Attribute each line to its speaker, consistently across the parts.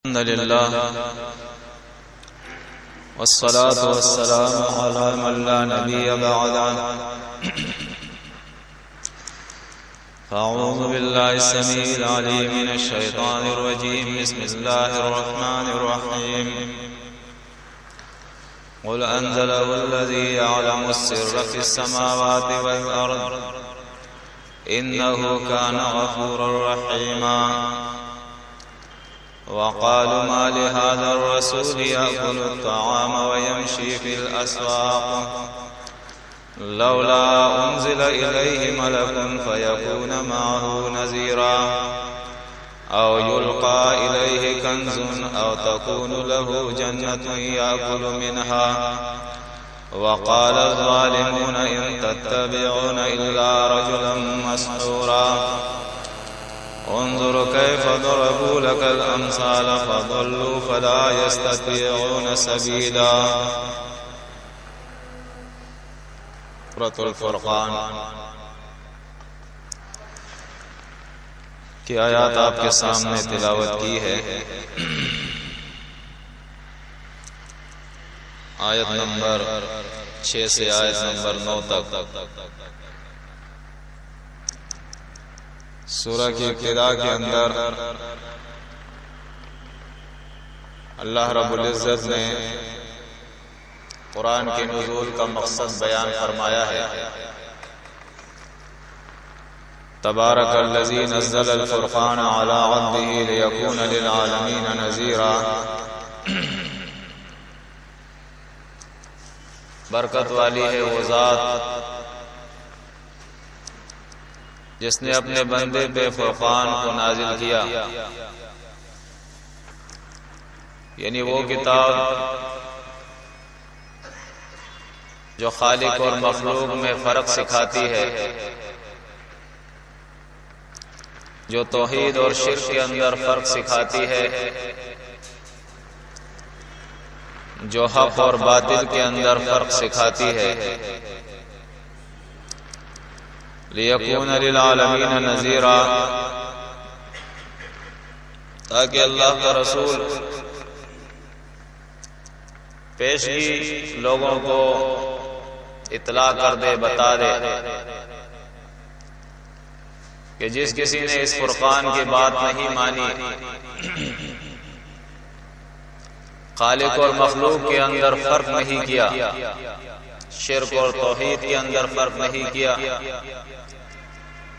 Speaker 1: الحمد لله والصلاة والسلام على من لا نبي بعده. فأعوذ بالله السميع العليم من الشيطان الرجيم. بسم الله الرحمن الرحيم. قل أنزله الذي يعلم السر في السماوات والأرض إنه كان غفورا رحيما. وقالوا ما لهذا الرسول يأكل الطعام ويمشي في الأسواق لولا أنزل إليه ملك فيكون معه نذيرا أو يلقى إليه كنز أو تكون له جنة يأكل منها. وقال الظالمون إن تتبعون إلا رجلا مسحورا. انظر كيف ضربوا لك الأمثال فضلوا فلا يستطيعون سبيلا. سورۃ الفرقان کی آیات آپ کے سامنے تلاوت کی ہے. آیت نمبر 6 سے آیت نمبر 9 تک. سورہ کی ابتدا کے اندر اللہ رب العزت نے قرآن کے نزول کا مقصد بیان فرمایا ہے. تبارک الذی نزل الفرقان علی عبدہ لیکون للعالمین نذیرا. برکت والی ہے وہ ذات جس نے اپنے بندے پہ فرقان کو نازل کیا، یعنی وہ کتاب جو خالق اور مخلوق میں فرق سکھاتی ہے، جو توحید اور شرک کے اندر فرق سکھاتی ہے، جو حق اور باطل کے اندر فرق سکھاتی ہے. لیکون للعالمین نذیرا، تاکہ اللہ کا رسول پیشگی لوگوں کو اطلاع کر دے، بتا دے کہ جس کسی نے اس فرقان کی بات نہیں مانی، خالق اور مخلوق کے اندر فرق نہیں کیا، شرک اور توحید کے اندر فرق نہیں کیا،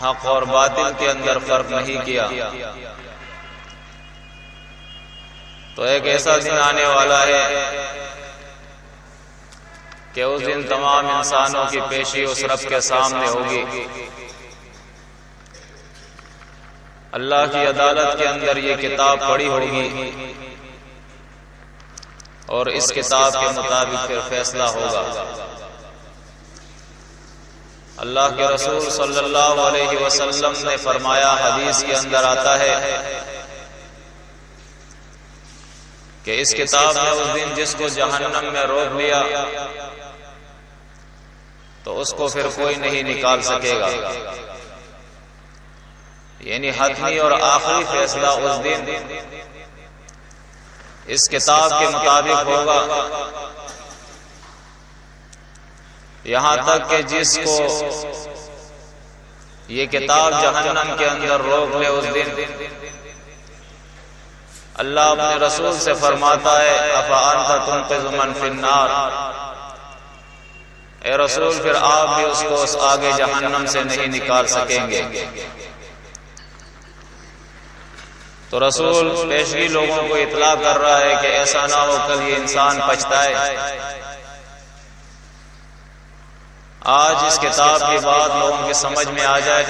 Speaker 1: حق اور باطل کے اندر فرق نہیں کیا، تو ایک ایسا دن آنے والا ہے کہ اس دن تمام انسانوں کی پیشی اس رب کے سامنے ہوگی. اللہ کی عدالت کے اندر یہ کتاب پڑھی ہوگی اور اس کتاب کے مطابق پھر فیصلہ ہوگا. اللہ کے رسول صلی اللہ علیہ وسلم نے فرمایا، حدیث کے اندر آتا ہے کہ اس کتاب نے اس دن جس کو جہنم میں روک لیا تو اس کو پھر کوئی نہیں نکال سکے گا. یعنی حتمی اور آخری فیصلہ اس دن اس کتاب کے مطابق ہوگا. یہاں تک کہ جس کو یہ کتاب جہنم کے اندر روک لے، اس دن اللہ اپنے رسول سے فرماتا ہے، افانت تنقذ من فی النار، اے رسول پھر آپ بھی اس کو اس آگے جہنم سے نہیں نکال سکیں گے. تو رسول پیشگی لوگوں کو اطلاع کر رہا ہے کہ ایسا نہ ہو کل یہ انسان پچھتائے. آج اس کتاب کی بات لوگوں کی سمجھ میں آ جائے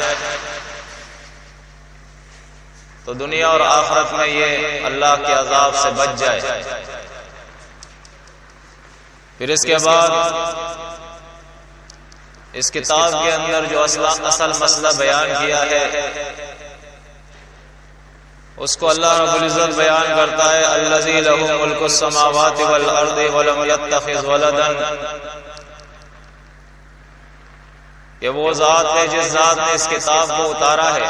Speaker 1: تو دنیا اور آخرت میں یہ اللہ کے عذاب سے بچ جائے. پھر اس کے بعد اس کتاب کے اندر جو اصل مسئلہ بیان کیا ہے اس کو اللہ رب العزت بیان کرتا ہے، الذی لہ ملک السماوات والارض ولم یتخذ ولدا، کہ وہ ذات ہے جس ذات نے اس کتاب کو اتارا ہے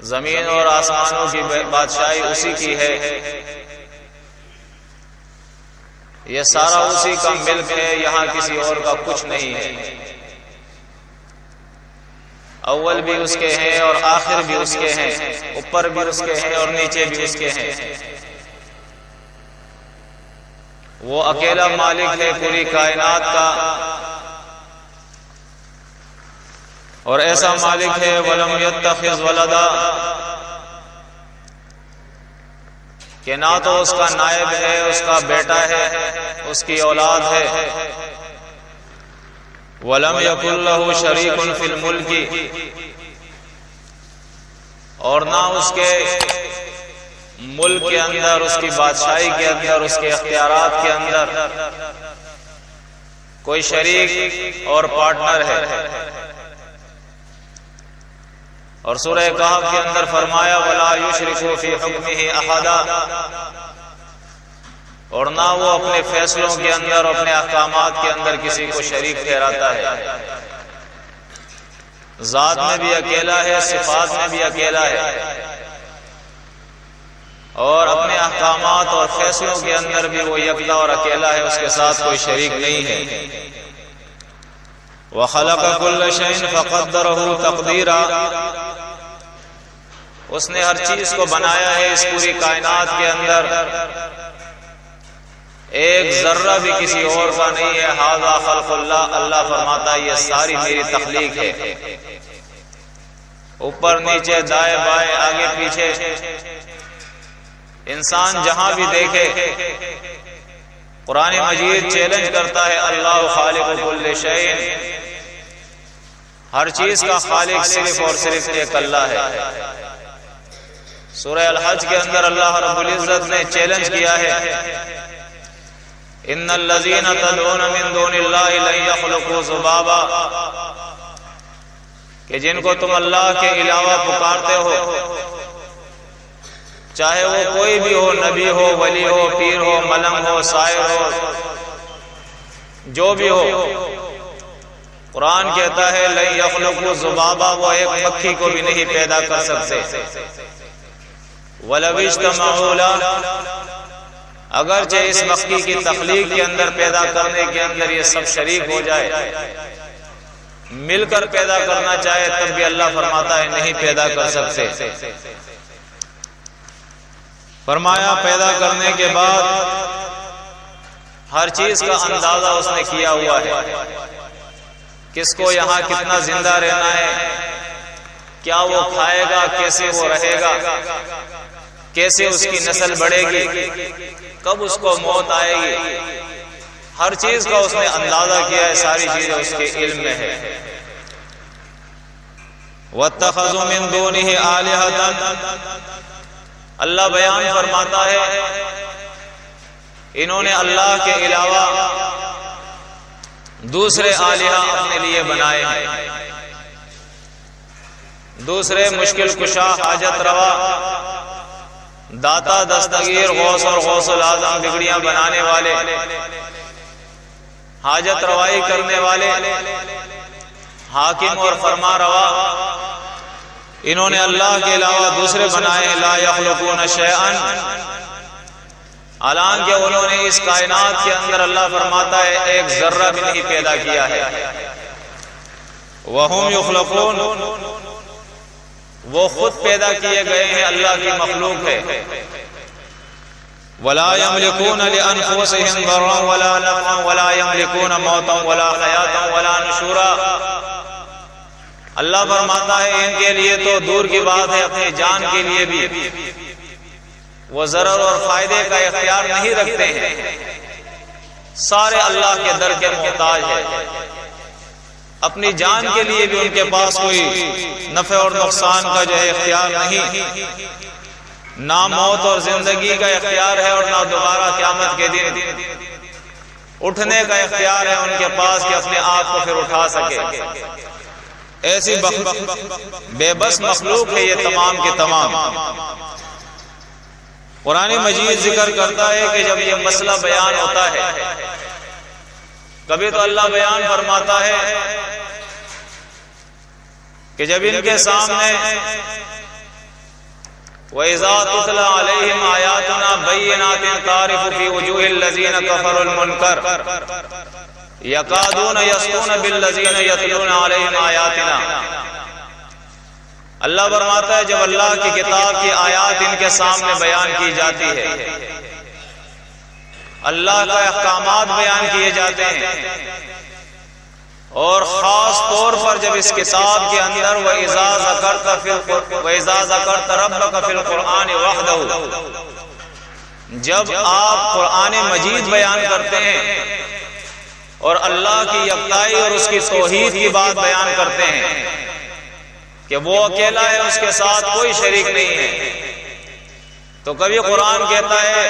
Speaker 1: زمین اور آسمانوں کی بادشاہی اسی کی ہے، یہ سارا اسی کا ملک ہے، یہاں کسی اور کا کچھ نہیں ہے۔ اول بھی اس کے ہیں اور آخر بھی اس کے ہیں، اوپر بھی اس کے ہیں اور نیچے بھی اس کے ہیں۔ وہ اکیلا مالک ہے پوری کائنات کا، اور ایسا مالک ہے وَلَمْ يَتَّخِذْ وَلَدًا کہ نہ تو اس کا نائب ہے، اس کا بیٹا ہے، اس کی اولاد ہے۔ وَلَمْ يَكُنْ لَهُ شَرِيكٌ فِي الْمُلْكِ اور نہ اس کے ملک کے اندر، اس کی بادشاہی کے اندر، اس کے اختیارات کے اندر کوئی شریک اور پارٹنر ہے۔ اور سورہ کہف کے اندر فرمایا وَلَا يُشْرِكُ فِي حُكْمِهِ أَحَدًا اور نہ وہ اپنے فیصلوں کے اندر، اپنے احکامات کے اندر کسی کو شریک ٹھہراتا ہے۔ ذات میں بھی اکیلا ہے، صفات میں بھی اکیلا ہے، اور اپنے احکامات اور فیصلوں کے اندر بھی وہ یکتا اور اکیلا ہے، اس کے ساتھ کوئی شریک نہیں ہے۔ وَخَلَقَ كُلَّ شَيْءٍ فَقَدَّرَهُ تَقْدِيرًا اس نے ہر چیز کو بنایا ہے اس پوری کائنات کے اندر، ایک ذرہ بھی کسی اور کا نہیں ہے۔ ھذا خلق اللہ، اللہ فرماتا ہے یہ ساری میری تخلیق ہے، اوپر نیچے دائیں بائیں آگے پیچھے، انسان جہاں بھی دیکھے قرآن مجید چیلنج کرتا ہے اللہ خالق کل شیء، ہر چیز کا خالق صرف اور صرف ایک اللہ ہے۔ سورہ الحج کے اندر اللہ رب العزت نے چیلنج کیا ہے ان الذین تدعون من دون اللہ لن یخلقوا ذبابا کہ جن کو تم اللہ کے علاوہ پکارتے ہو، چاہے وہ کوئی بھی ہو، نبی ہو، ولی ہو، پیر ہو، ملنگ ہو، سائر ہو، جو بھی ہو، قرآن کہتا ہے لن یخلقوا ذبابا وہ ایک مکھی کو بھی نہیں پیدا کر سکتے۔ وَلَوِ اجْتَمَعُوا لَهُ اگرچہ اس مکھی کی تخلیق کے اندر، پیدا کرنے کے اندر یہ سب شریک ہو جائے، مل کر پیدا کرنا چاہے، تب بھی اللہ فرماتا ہے نہیں پیدا کر سکتے۔ فرمایا پیدا کرنے کے بعد ہر چیز کا اندازہ اس نے کیا ہوا ہے، کس کو یہاں کتنا زندہ رہنا ہے، کیا وہ کھائے گا، کیسے وہ رہے گا، کیسے اس کی نسل بڑھے گی، کب اس کو موت آئے گی، ہر چیز کا اس نے اندازہ کیا ہے، ساری چیزیں اس کے علم میں ہے۔ وَاتَّخَذُوا مِن دُونِهِ آلِهَةً اللہ بیان فرماتا ہے انہوں نے اللہ کے علاوہ دوسرے آلہہ اپنے لیے بنائے ہیں، دوسرے مشکل کشا، حاجت روا، داتا، دستگیر، غوث اور غوث العظم، بگڑیاں بنانے والے، حاجت روائی کرنے والے، حاکم اور فرما روا، انہوں نے اللہ کے علاوہ دوسرے بنائے۔ لا یخلقون شیئا حالانکہ انہوں نے اس کائنات کے اندر اللہ فرماتا ہے ایک ذرہ بھی نہیں پیدا کیا ہے۔ وَهُمْ يُخْلَقُونَ وہ خود پیدا کیے گئے ہیں، اللہ کی مخلوق ہے۔ وَلَا يَمْلِكُونَ لِأَنفُسِهِمْ ضَرًّا وَلَا نَفْعًا وَلَا يَمْلِكُونَ مَوْتًا وَلَا حَيَاةً وَلَا نُشُورًا اللہ فرماتا ہے ان کے لیے تو دور کی بات ہے، اپنی جان کے لیے بھی وہ ضرر اور فائدے کا اختیار نہیں رکھتے ہیں، سارے اللہ کے در کے محتاج ہے، اپنی جان کے لیے بھی ان کے پاس کوئی نفع اور نقصان کا جو ہے اختیار نہیں، نہ موت اور زندگی کا اختیار ہے اور نہ دوبارہ قیامت کے دن اٹھنے کا اختیار ہے ان کے پاس کہ اپنے آپ کو پھر اٹھا سکے۔ ایسی بے بس مخلوق ہے یہ تمام کے تمام۔ قرآن مجید ذکر کرتا ہے کہ جب یہ مسئلہ بیان ہوتا ہے، کبھی تو اللہ بیان فرماتا ہے کہ جب ان کے سامنے وَإِذَا تُتْلَى عَلَيْهِمْ آيَاتُنَا بَيِّنَاتٍ تَعْرِفُ فِي وُجُوهِ الَّذِينَ كَفَرُوا الْمُنكَرَ يَكَادُونَ يَسْطُونَ بِالَّذِينَ يَتْلُونَ عَلَيْهِمْ آيَاتِنَا۔ اللہ فرماتا ہے جب اللہ کی کتاب کی آیات ان کے سامنے بیان کی جاتی ہے، اللہ کا احکامات بیان کیے جاتے ہیں، اور خاص طور پر جب اس کتاب کے اندر وَإِذَا ذَكَرْتَ رَبَّكَ فِي الْقُرْآنِ وَحْدَهُ، جب آپ قرآن مجید بیان کرتے ہیں اور اللہ کی یکتائی اور اس کی توحید کی بات بیان کرتے ہیں کہ وہ اکیلا ہے، اس کے ساتھ کوئی شریک نہیں ہے، تو کبھی قرآن کہتا ہے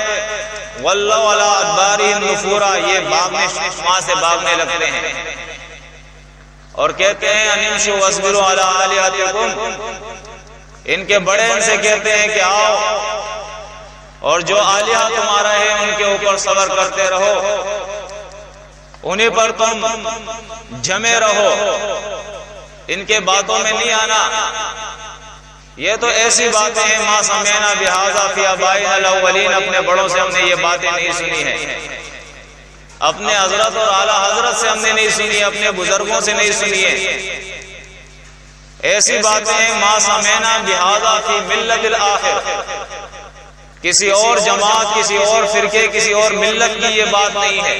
Speaker 1: وَلَّوْ عَلَىٰ أَدْبَارِهِمْ نُفُورًا، یہ بھاگنے وہاں سے بھاگنے لگتے ہیں، اور کہتے ہیں أَنِ امشوا واصبروا عَلَىٰ آلِهَتِكُمْ، ان کے بڑے ان سے کہتے ہیں کہ آؤ اور جو آلیہ تمہارا ہے ان کے اوپر صبر کرتے رہو، انہیں پر تم جمے رہو، ان کے باتوں میں نہیں آنا۔ یہ تو ایسی باتیں ہیں ما سمعنا بہذا فی آبائنا الاولین، اپنے بڑوں سے ہم نے یہ باتیں نہیں سنی ہیں، اپنے حضرت اور اعلیٰ حضرت سے ہم نے نہیں سنی، اپنے بزرگوں سے نہیں سنی ہے۔ ایسی باتیں ہیں ما سمعنا بہذا فی ملت الاخر، کسی اور جماعت، کسی اور فرقے، کسی اور ملت کی یہ بات نہیں ہے۔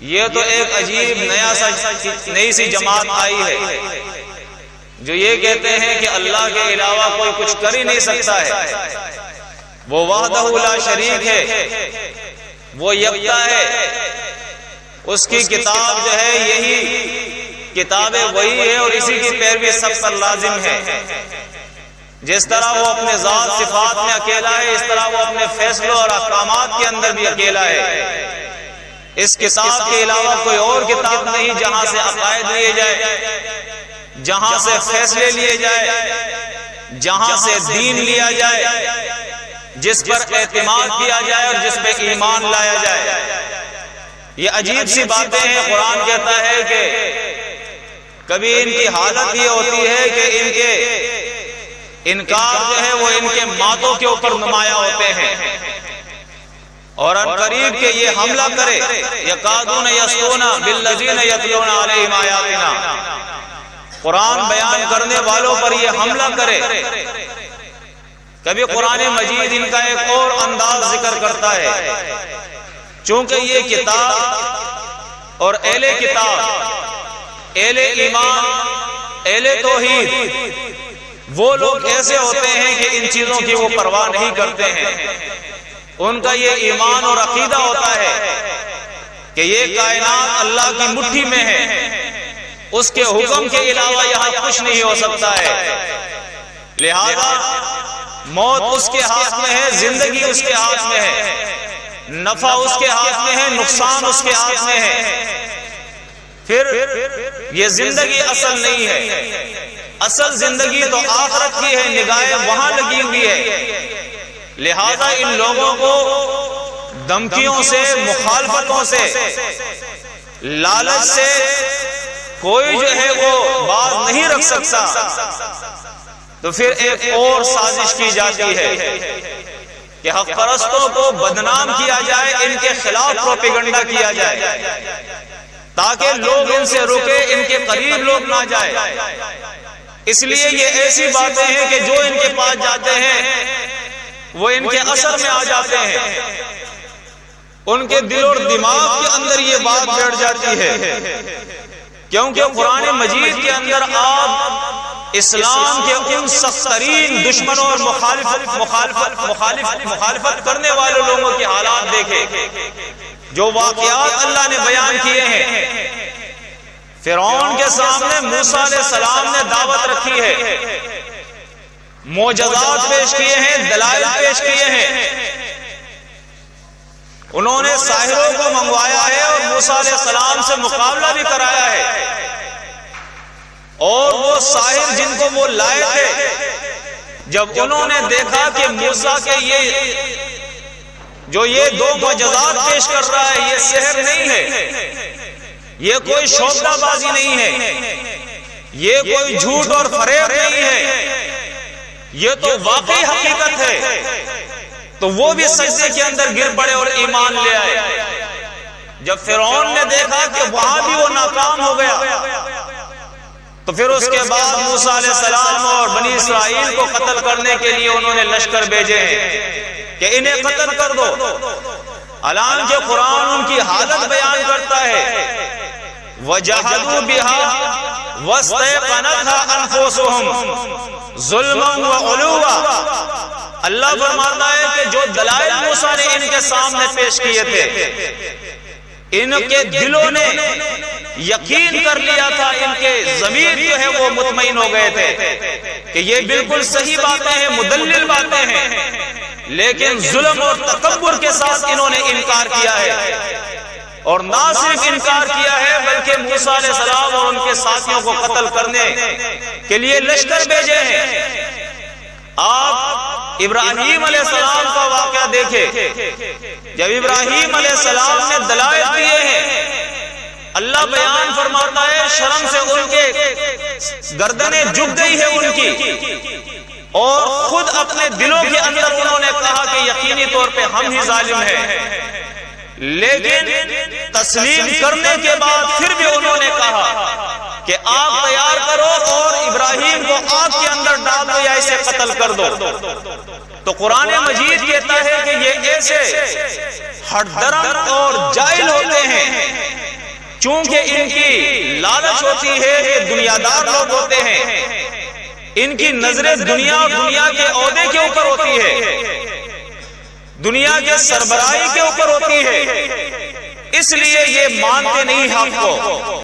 Speaker 1: یہ تو ایک عجیب نئی سی جماعت آئی ہے جو یہ کہتے ہیں کہ اللہ کے علاوہ کوئی کچھ کر ہی نہیں سکتا ہے، وہ وحدہ لا شریک ہے، وہ یکتا ہے، اس کی کتاب جو ہے یہی کتاب وہی ہے اور اسی کی پیروی سب پر لازم ہے۔ جس طرح وہ اپنے ذات صفات میں اکیلا ہے، اس طرح وہ اپنے فیصلوں اور احکامات کے اندر بھی اکیلا ہے۔ اس کتاب کے علاوہ کوئی اور کتاب نہیں جہاں سے عقائد لیے جائے، جہاں سے فیصلے لیے جائے، جہاں سے دین لیا جائے، جس پر اعتماد کیا جائے اور جس پہ ایمان لایا جائے۔ یہ عجیب سی باتیں ہیں۔ قرآن کہتا ہے کہ کبھی ان کی حالت یہ ہوتی ہے کہ ان کے انکار جو ہے وہ ان کے ماتوں کے اوپر نمایاں ہوتے ہیں، اور ان قریب کہ یہ حملہ کرے یکادون یسطون بالذین یتلون علیہم آیاتنا، قرآن بیان کرنے والوں پر یہ حملہ کرے۔ کبھی قرآن مجید ان کا ایک اور انداز ذکر کرتا ہے، چونکہ یہ کتاب اور اہل کتاب، اہل ایمان، اہل توحید، وہ لوگ ایسے ہوتے ہیں کہ ان چیزوں کی وہ پرواہ نہیں کرتے ہیں۔ ان کا یہ ایمان اور عقیدہ ہوتا ہے کہ یہ کائنات اللہ کی مٹھی میں ہے، اس کے حکم کے علاوہ یہاں کچھ نہیں ہو سکتا ہے، لہذا موت اس کے ہاتھ میں ہے، زندگی اس کے ہاتھ میں ہے، نفع اس کے ہاتھ میں ہے، نقصان اس کے ہاتھ میں ہے۔ پھر یہ زندگی اصل نہیں ہے، اصل زندگی تو آخرت کی ہے، نگاہیں وہاں لگی ہوئی ہے۔ لہذا ان لوگوں کو دھمکیوں سے، مخالفتوں سے، لالچ سے کوئی جو ہے وہ باز نہیں رکھ سکتا، تو پھر ایک اور سازش کی جاتی ہے کہ حق پرستوں کو بدنام کیا جائے، ان کے خلاف پروپیگنڈا کیا جائے تاکہ لوگ ان سے رکے، ان کے قریب لوگ نہ جائے۔ اس لیے یہ ایسی باتیں ہیں کہ جو ان کے پاس جاتے ہیں وہ ان کے اثر میں آ جاتے ہیں، ان کے دل اور دماغ کے اندر یہ بات بیٹھ جاتی ہے، کیونکہ قرآن مجید کے اندر آپ اسلام کے ان سخت ترین دشمنوں اور مخالفت کرنے والے لوگوں کے حالات دیکھیں، جو واقعات اللہ نے بیان کیے ہیں۔ فرعون کے سامنے موسیٰ علیہ السلام نے دعوت رکھی ہے، معجزات پیش کیے ہیں، دلائل پیش کیے ہیں، انہوں نے ساحروں کو منگوایا ہے اور موسیٰ علیہ السلام سے مقابلہ بھی کرایا ہے، اور وہ ساحر جن کو وہ لائے تھے، جب انہوں نے دیکھا کہ موسیٰ کے یہ دو معجزات پیش کر رہا ہے، یہ سحر نہیں ہے، یہ کوئی شوخدہ بازی نہیں ہے، یہ کوئی جھوٹ اور فریب نہیں ہے، یہ تو واقعی حقیقت ہے، تو وہ بھی سجدے کے اندر گر پڑے اور ایمان لے آئے۔ جب فرعون نے دیکھا کہ وہاں بھی وہ ناکام ہو گیا، تو پھر اس کے بعد موسیٰ علیہ السلام اور بنی اسرائیل کو قتل کرنے کے لیے انہوں نے لشکر بھیجے ہیں کہ انہیں قتل کر دو۔ حالانکہ قرآن ان کی حالت بیان کرتا ہے، وَجَحَدُوا بِهَا وَاسْتَيْقَنَتْهَا أَنفُسُهُمْ ظُلْمًا وَعُلُوًّا۔ اللہ فرماتا ہے کہ جو دلائل موسیٰ نے ان کے سامنے پیش کیے تھے، ان کے دلوں نے یقین کر لیا تھا، ان کے ضمیر جو ہے وہ مطمئن ہو گئے تھے کہ یہ بالکل صحیح باتیں ہیں، مدلل باتیں ہیں، لیکن ظلم اور تکبر کے ساتھ انہوں نے انکار کیا ہے۔ اور نہ صرف انکار کیا ہے بلکہ موسیٰ علیہ السلام اور ان کے ساتھیوں کو قتل کرنے کے لیے لشکر بھیجے ہیں۔ آپ ابراہیم علیہ السلام کا واقعہ دیکھیں، جب ابراہیم علیہ السلام نے دلائل دیے ہیں، اللہ بیان فرماتا ہے شرم سے ان کے گردنیں جھک گئی ہے ان کی، اور خود اپنے دلوں کے اندر انہوں نے کہا کہ یقینی طور پہ ہم ہی ظالم ہیں، لیکن تسلیم کرنے کے بعد پھر بھی انہوں نے کہا کہ آگ تیار کرو اور ابراہیم کو آگ کے اندر ڈال دو یا اسے قتل کر دو۔ تو قرآن مجید کہتا ہے کہ یہ ایسے ہٹ درم اور جاہل ہوتے ہیں، چونکہ ان کی لالچ ہوتی ہے، یہ دنیا دار لوگ ہوتے ہیں، ان کی نظریں دنیا اور دنیا کے عہدے کے اوپر ہوتی ہے، دنیا کے سربراہی کے اوپر ہوتی ہے، اس لیے یہ مانتے نہیں حق کو۔